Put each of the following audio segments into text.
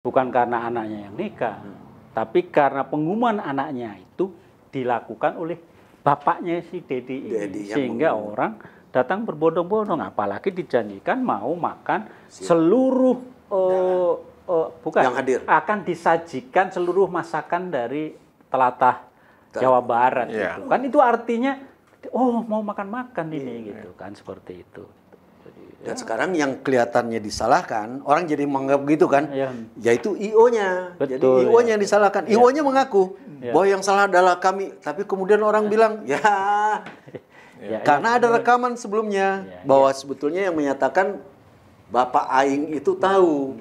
bukan karena anaknya yang nikah, tapi karena pengumuman anaknya itu dilakukan oleh bapaknya si Dedi ini, sehingga orang datang berbondong-bondong, apalagi dijanjikan mau makan seluruh bukan yang hadir, akan disajikan seluruh masakan dari telatah Jawa Barat gitu kan. Itu artinya mau makan-makan ini gitu kan, seperti itu. Dan sekarang yang kelihatannya disalahkan, orang jadi menganggap gitu kan, yaitu IO-nya. Jadi IO-nya yang disalahkan. IO-nya mengaku bahwa yang salah adalah kami, tapi kemudian orang bilang, karena ada rekaman sebelumnya bahwa sebetulnya yang menyatakan Bapak Aing itu tahu.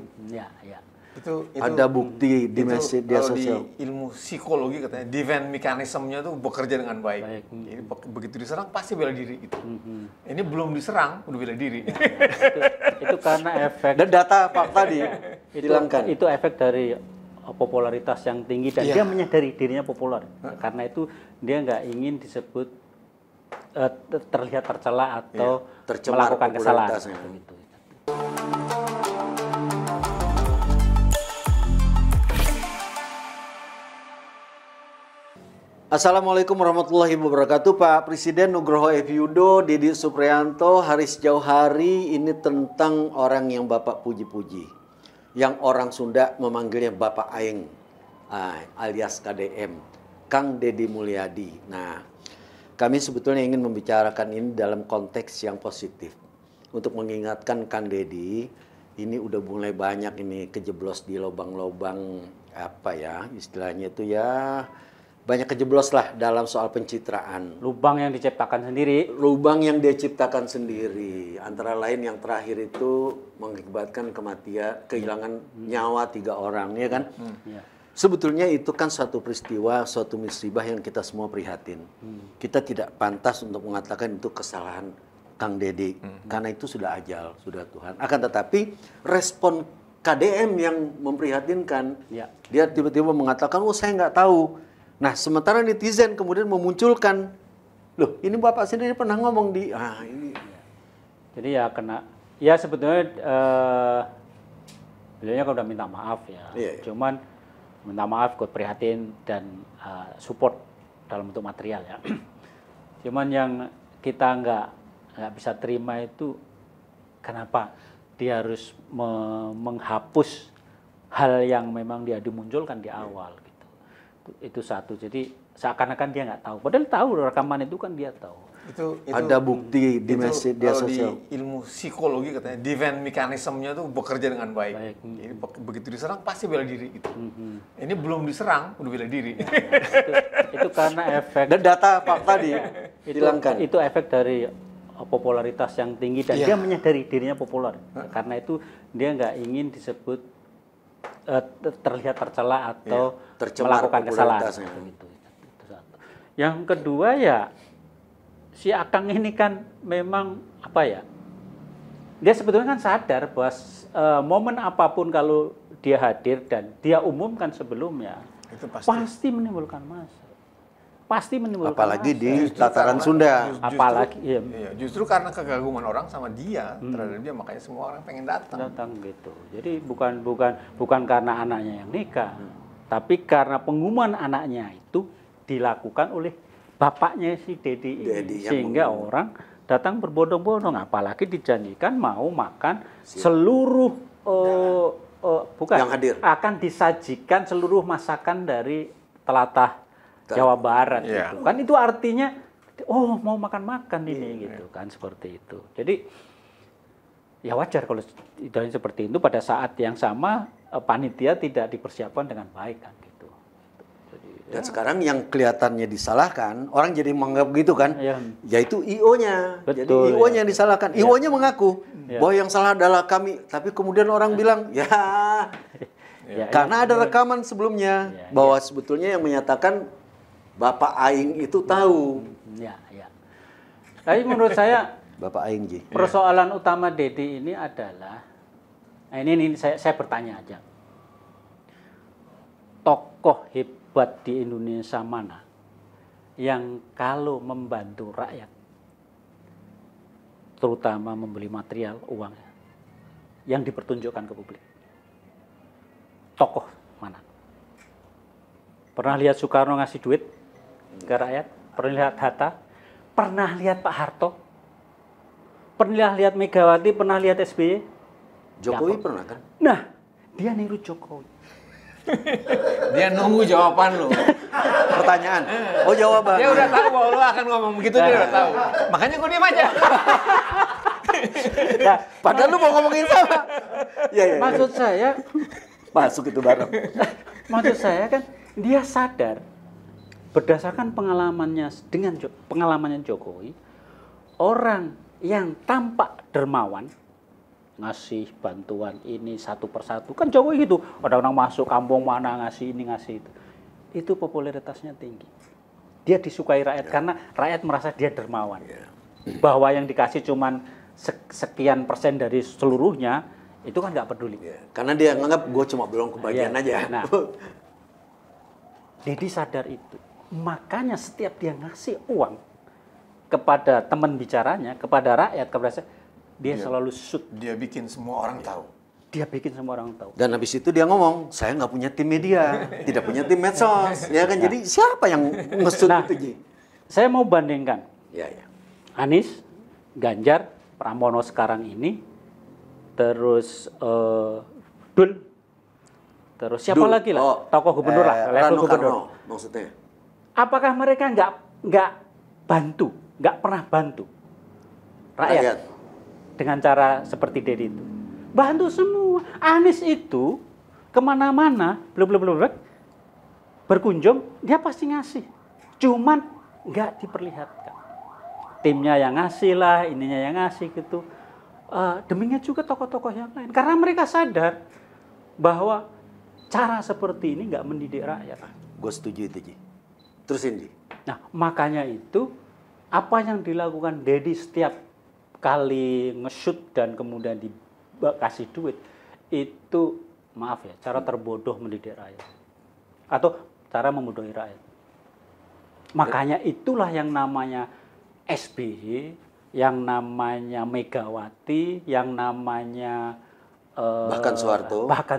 Itu ada bukti di media sosial. Di ilmu psikologi katanya defense mekanismenya tuh bekerja dengan baik. Jadi begitu diserang pasti bela diri gitu. Ini belum diserang udah bela diri. itu karena efek dan data fakta dihilangkan. Itu efek dari popularitas yang tinggi dan dia menyadari dirinya populer. Karena itu dia nggak ingin disebut terlihat tercela atau melakukan kesalahan. Assalamualaikum warahmatullahi wabarakatuh. Pak Presiden Nugroho F. Yudo, Didi Supriyanto, Haris Jauhari, ini tentang orang yang Bapak puji-puji. Yang orang Sunda memanggilnya Bapak Aing, alias KDM, Kang Deddy Mulyadi. Nah, kami sebetulnya ingin membicarakan ini dalam konteks yang positif. Untuk mengingatkan Kang Deddy, ini udah mulai banyak ini kejeblos di lubang-lubang, istilahnya itu banyak kejeblos lah dalam soal pencitraan. Lubang yang diciptakan sendiri. Lubang yang dia ciptakan sendiri. Antara lain yang terakhir itu mengakibatkan kematian, kehilangan nyawa 3 orang, ya kan? Sebetulnya itu kan suatu peristiwa, suatu musibah yang kita semua prihatin. Kita tidak pantas untuk mengatakan itu kesalahan Kang Deddy. Karena itu sudah ajal, sudah Tuhan. Akan tetapi respon KDM yang memprihatinkan. Dia tiba-tiba mengatakan, saya nggak tahu. Nah, sementara netizen kemudian memunculkan, loh ini Bapak sendiri pernah ngomong di, ini. Jadi sebetulnya beliaunya kan udah minta maaf ya. Cuman minta maaf, ikut prihatin dan support dalam bentuk material ya. Cuman yang kita nggak bisa terima itu kenapa dia harus menghapus hal yang memang dia dimunculkan di awal. Itu satu, jadi seakan-akan dia nggak tahu, padahal tahu rekaman itu kan dia tahu. Itu ada bukti di media sosial. Di ilmu psikologi katanya defense mekanismenya tuh bekerja dengan baik. Jadi begitu diserang pasti bela diri gitu. Ini belum diserang udah bela diri. Itu karena efek dan data fakta dihilangkan. Itu efek dari popularitas yang tinggi dan dia menyadari dirinya populer. Karena itu dia nggak ingin disebut terlihat tercela atau melakukan kesalahan. Itu satu. Yang kedua si Akang ini kan memang dia sebetulnya kan sadar bahwa momen apapun kalau dia hadir dan dia umumkan sebelumnya itu pasti menimbulkan masalah. Apalagi di tataran Sunda. Justru karena kekaguman orang sama dia terhadap dia, makanya semua orang pengen datang gitu. Jadi bukan karena anaknya yang nikah, tapi karena pengumuman anaknya itu dilakukan oleh bapaknya si Dedi ini, sehingga orang datang berbondong-bondong, apalagi dijanjikan mau makan seluruh yang hadir, akan disajikan seluruh masakan dari telatah Jawa Barat gitu kan. Itu artinya mau makan-makan ini gitu kan, seperti itu. Jadi ya wajar kalau seperti itu pada saat yang sama panitia tidak dipersiapkan dengan baik kan gitu. Dan sekarang yang kelihatannya disalahkan, orang jadi menganggap gitu kan, yaitu IO-nya. Jadi IO-nya yang disalahkan. IO-nya mengaku bahwa yang salah adalah kami, tapi kemudian orang bilang karena ada rekaman sebelumnya bahwa sebetulnya yang menyatakan Bapak Aing itu tahu. Tapi menurut saya Bapak Aing persoalan utama Deddy ini adalah, ini saya bertanya aja, tokoh hebat di Indonesia mana yang kalau membantu rakyat, terutama membeli material, uang, yang dipertunjukkan ke publik? tokoh mana? Pernah lihat Soekarno ngasih duit ke rakyat? Pernah lihat Hatta? Pernah lihat Pak Harto? Pernah lihat Megawati? Pernah lihat SBY? Jokowi pernah kan? Nah, dia niru Jokowi. Dia nunggu jawaban lo. Pertanyaan. Oh, jawaban. Dia udah tahu bahwa lo akan ngomong begitu, dia udah tahu. Makanya gue diem aja. Nah, Padahal lu mau ngomongin sama. Ya. maksud saya, Masuk itu bareng. maksud saya kan dia sadar berdasarkan pengalamannya dengan pengalamannya Jokowi, orang yang tampak dermawan ngasih bantuan ini satu persatu kan Jokowi gitu, orang-orang masuk kampung mana ngasih ini ngasih itu popularitasnya tinggi, dia disukai rakyat karena rakyat merasa dia dermawan, bahwa yang dikasih cuman sekian persen dari seluruhnya itu kan nggak peduli, Karena dia nganggap gue cuma belum kebagian aja. Nah, Dedi sadar itu, makanya setiap dia ngasih uang kepada teman bicaranya, kepada rakyat, kepada saya, dia selalu shoot. Dia bikin semua orang tahu. Dia bikin semua orang tahu. Dan habis itu dia ngomong, saya nggak punya tim media, tidak punya tim medsos, ya kan? Jadi siapa yang nge-shoot itu, Ji? Saya mau bandingkan Ya. Anies, Ganjar, Pramono sekarang ini, terus Dul, terus siapa Dul. lagi lah, tokoh gubernur lah, level Rano gubernur. Karno, maksudnya. Apakah mereka nggak bantu, nggak pernah bantu rakyat dengan cara seperti Dedi itu? Bantu semua. Anies itu kemana-mana, belum berkunjung, dia pasti ngasih. Cuman nggak diperlihatkan. Timnya yang ngasih lah, ininya yang ngasih gitu. Demikian juga tokoh-tokoh yang lain. Karena mereka sadar bahwa cara seperti ini nggak mendidik rakyat. Gue setuju itu, Ji. Terusin, Ji. Nah, makanya itu apa yang dilakukan Dedi setiap kali nge-shoot dan kemudian dikasih duit, itu maaf ya, cara terbodoh mendidik rakyat. Atau cara membodohi rakyat. Makanya itulah yang namanya SBY, yang namanya Megawati, yang namanya Bahkan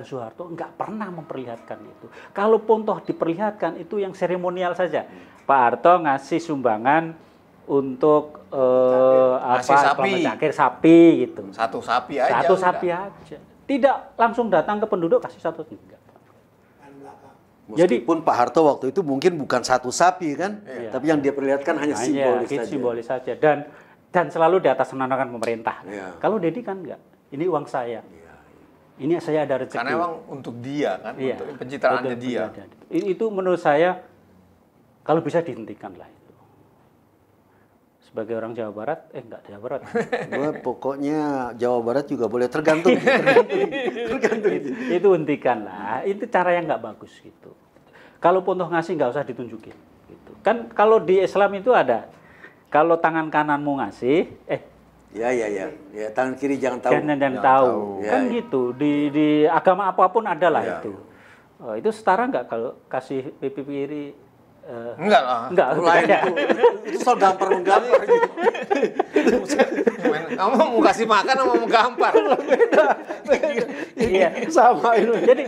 Soeharto nggak pernah memperlihatkan itu. Kalaupun toh diperlihatkan itu yang seremonial saja. Pak Harto ngasih sumbangan untuk cakir sapi gitu. Satu sapi aja. Satu sapi aja. Tidak langsung datang ke penduduk kasih satu enggak. Meskipun Pak Harto waktu itu mungkin bukan satu sapi kan, tapi yang dia perlihatkan hanya simbolis saja. Dan selalu di atas menandakan pemerintah. Iya. Kalau Dedi kan enggak. Ini uang saya. Ini saya ada rezeki. Karena emang untuk dia kan, untuk pencitraannya dia. Itu menurut saya kalau bisa dihentikan lah itu. Sebagai orang Jawa Barat, enggak Jawa Barat. Gue pokoknya Jawa Barat juga boleh tergantung. Itu hentikan lah. Itu cara yang nggak bagus gitu. Kalaupun toh ngasih nggak usah ditunjukin. Gitu. Kan kalau di Islam itu ada, kalau tangan kananmu ngasih, Ya, tangan kiri jangan tahu. Jangan tahu. Kan Ya. gitu. Di agama apapun ada lah itu. Itu setara nggak kalau kasih pipi kiri? Enggak lah. Enggak. Lain itu soal gampar-menggampar gitu. Kamu mau kasih makan atau mau gampar? Iya, Sama itu. Jadi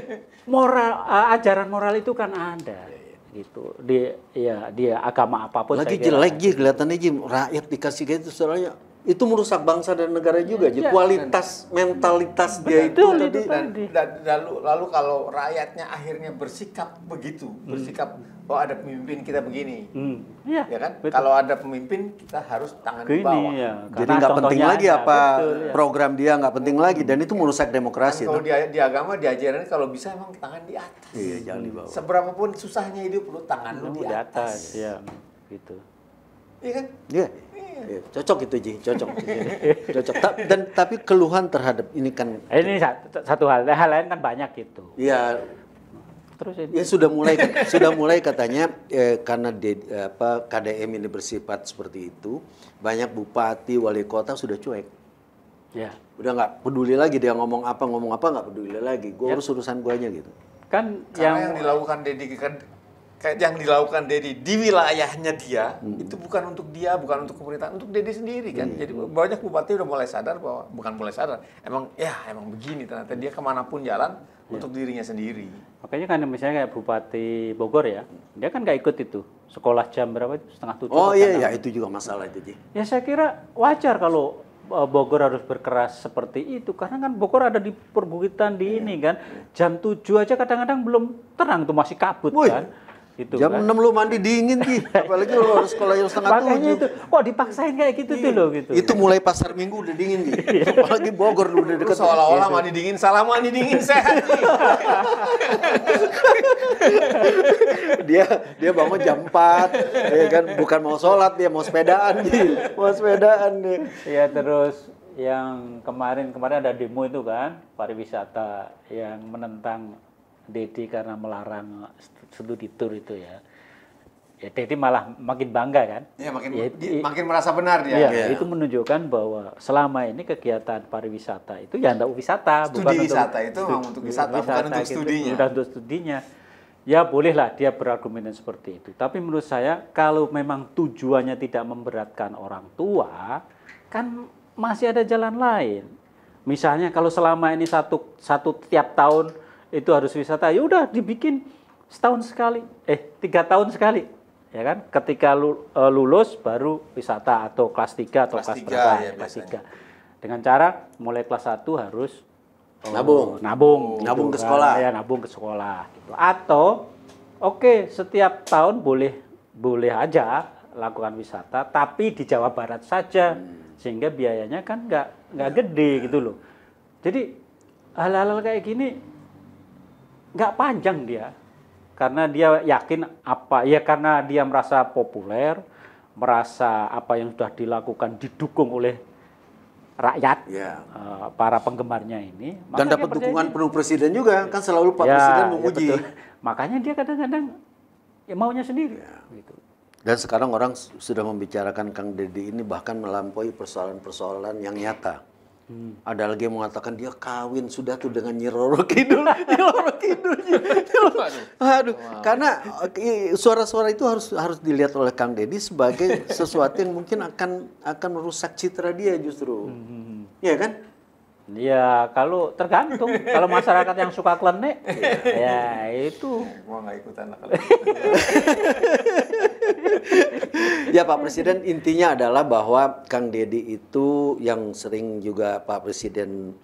moral, ajaran moral itu kan ada. Gitu. Di agama apapun. Lagi saya kira jelek, Ji, kelihatannya, Ji, rakyat dikasih kayak itu soalnya. Itu merusak bangsa dan negara juga, Ji. Kualitas mentalitas dia itu tadi. Lalu kalau rakyatnya akhirnya bersikap begitu, bersikap ada pemimpin kita begini, Iya, ya kan? betul. Kalau ada pemimpin kita harus tangan di Gini, bawah. ya. Jadi Karena nggak penting contohnya lagi ada, apa betul, ya. program dia nggak penting lagi dan itu merusak demokrasi. Kalau di agama diajarin kalau bisa emang tangan di atas. Iya, jangan di bawah. Seberapapun susahnya hidup lu tangan lu di atas. Ya, gitu. Iya kan? Iya. Iya, cocok itu, Ji, cocok. Cocok. Tapi keluhan terhadap ini kan Ini satu hal lain kan banyak gitu. ya Terus ini. ya sudah mulai katanya karena KDM ini bersifat seperti itu, banyak bupati, wali kota sudah cuek. Ya. Udah nggak peduli lagi dia ngomong apa nggak peduli lagi. Gue urus urusan gue aja gitu. Kan Karena yang dilakukan Dedi kayak yang dilakukan Dedi di wilayahnya dia, itu bukan untuk dia, bukan untuk pemerintahan, untuk Dedi sendiri kan. Jadi banyak bupati udah mulai sadar bahwa, bukan mulai sadar, emang begini ternyata dia kemanapun jalan untuk dirinya sendiri. Makanya kan misalnya kayak Bupati Bogor ya, dia kan nggak ikut itu sekolah jam berapa itu 6:30. Oh iya, itu juga masalah itu, Ji. Ya saya kira wajar kalau Bogor harus berkeras seperti itu, karena kan Bogor ada di perbukitan di ini kan, jam 7 aja kadang-kadang belum terang tuh, masih kabut kan. Gitu, jam kan? 6 lu mandi dingin, Ji. Apalagi lu harus sekolah yang setengah 7. Makanya itu, kok dipaksain kayak gitu tuh loh gitu. Itu mulai pasar Minggu udah dingin, Ji. Apalagi Bogor udah Lu deket. seolah-olah mandi dingin, salah mandi dingin sehat. dia bangun jam 4, ya kan, bukan mau sholat, dia mau sepedaan, Ji. Mau sepedaan dia. Ya terus yang kemarin ada demo itu kan, pariwisata yang menentang Dedi karena melarang studi tour itu ya. Ya Dedi malah makin bangga kan. Ya, makin merasa benar dia. Ya, itu menunjukkan bahwa selama ini kegiatan pariwisata itu ya untuk wisata, studi wisata itu untuk wisata, bukan untuk studinya. Bukan untuk studinya. Ya bolehlah dia berargumen seperti itu. Tapi menurut saya kalau memang tujuannya tidak memberatkan orang tua, kan masih ada jalan lain. Misalnya kalau selama ini satu tiap tahun itu harus wisata, ya udah dibikin setahun sekali, 3 tahun sekali, ya kan? Ketika lulus baru wisata atau kelas 3 atau kelas berapa, ya, kelas 3. Dengan cara mulai kelas 1 harus nabung ke sekolah. Ya, nabung ke sekolah gitu. Atau setiap tahun boleh aja lakukan wisata, tapi di Jawa Barat saja, sehingga biayanya kan nggak gede gitu loh. Jadi hal-hal kayak gini nggak panjang dia, karena dia yakin karena dia merasa populer, merasa apa yang sudah dilakukan didukung oleh rakyat, para penggemarnya ini. Dan dapat dukungan penuh presiden juga, kan selalu Pak Presiden memuji. Ya makanya dia kadang-kadang maunya sendiri. Gitu. Dan sekarang orang sudah membicarakan Kang Dedi ini bahkan melampaui persoalan-persoalan yang nyata. Ada lagi yang mengatakan dia kawin sudah tuh dengan Nyi Roro Kidul. Aduh, karena suara-suara itu harus dilihat oleh Kang Dedi sebagai sesuatu yang mungkin akan merusak citra dia justru. Iya kan? Ya kalau tergantung, kalau masyarakat yang suka klenik, ya itu. Gua nggak ikutan lah kalau. Ya Pak Presiden, intinya adalah bahwa Kang Dedi itu yang sering juga Pak Presiden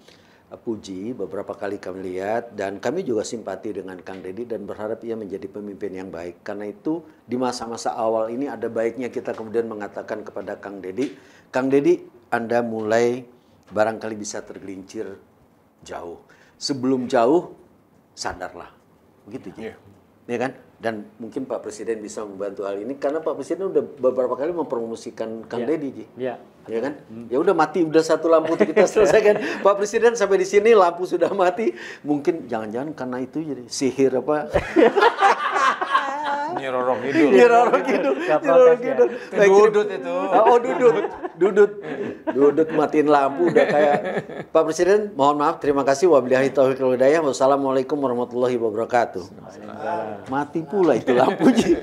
puji, beberapa kali kami lihat, dan kami juga simpati dengan Kang Dedi dan berharap ia menjadi pemimpin yang baik. Karena itu di masa-masa awal ini ada baiknya kita kemudian mengatakan kepada Kang Dedi, Anda mulai barangkali bisa tergelincir jauh. Sebelum jauh, sadarlah. Begitu, Ji. Ya kan? Dan mungkin Pak Presiden bisa membantu hal ini karena Pak Presiden udah beberapa kali mempromosikan Kang Dedi, Ji. Ya kan? Ya udah mati, udah satu lampu kita selesaikan. Pak Presiden sampai di sini lampu sudah mati. Mungkin jangan-jangan karena itu jadi sihir apa? Nyi Roro Kidul. Dudut itu. Oh, dudut matiin lampu udah kayak Pak Presiden. Mohon maaf, terima kasih. Wabillahi taufiq wal hidayah. Wassalamualaikum warahmatullahi wabarakatuh. Mati pula itu lampunya.